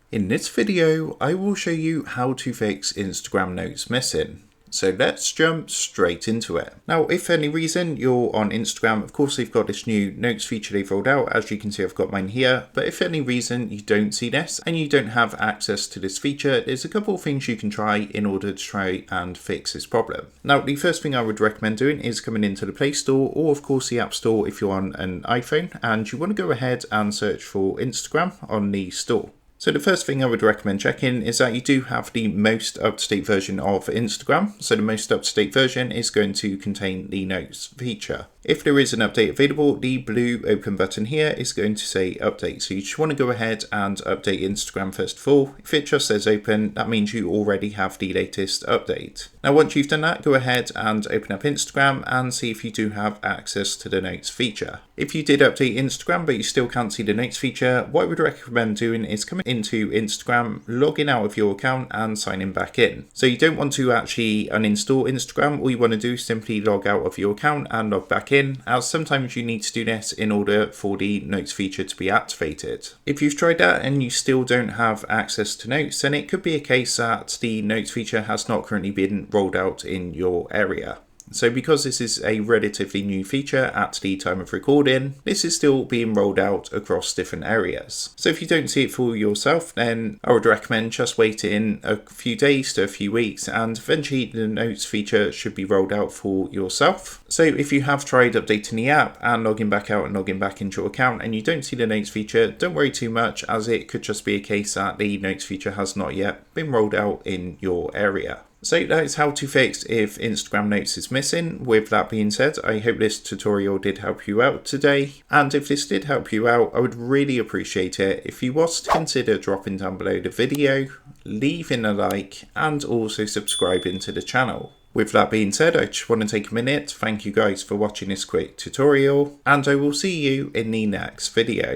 In this video, I will show you how to fix Instagram notes missing. So let's jump straight into it. Now, if for any reason you're on Instagram, of course they've got this new notes feature they've rolled out. As you can see, I've got mine here. But if for any reason you don't see this and you don't have access to this feature, there's a couple of things you can try in order to try and fix this problem. Now, the first thing I would recommend doing is coming into the Play Store or of course the App Store if you're on an iPhone, and you want to go ahead and search for Instagram on the store. So the first thing I would recommend checking is that you do have the most up-to-date version of Instagram. So the most up-to-date version is going to contain the notes feature. If there is an update available, the blue open button here is going to say update. So you just want to go ahead and update Instagram first of all. If it just says open, that means you already have the latest update. Now, once you've done that, go ahead and open up Instagram and see if you do have access to the notes feature. If you did update Instagram, but you still can't see the notes feature, what I would recommend doing is coming into Instagram, logging out of your account and signing back in. So you don't want to actually uninstall Instagram. All you want to do is simply log out of your account and log back in, as sometimes you need to do this in order for the notes feature to be activated. If you've tried that and you still don't have access to notes, then it could be a case that the notes feature has not currently been rolled out in your area. So because this is a relatively new feature at the time of recording, this is still being rolled out across different areas. So if you don't see it for yourself, then I would recommend just waiting a few days to a few weeks, and eventually the notes feature should be rolled out for yourself. So if you have tried updating the app and logging back out and logging back into your account and you don't see the notes feature, don't worry too much, as it could just be a case that the notes feature has not yet been rolled out in your area. So that is how to fix if Instagram notes is missing. With that being said, I hope this tutorial did help you out today. And if this did help you out, I would really appreciate it if you was to consider dropping down below the video, leaving a like, and also subscribing to the channel. With that being said, I just want to take a minute to thank you guys for watching this quick tutorial, and I will see you in the next video.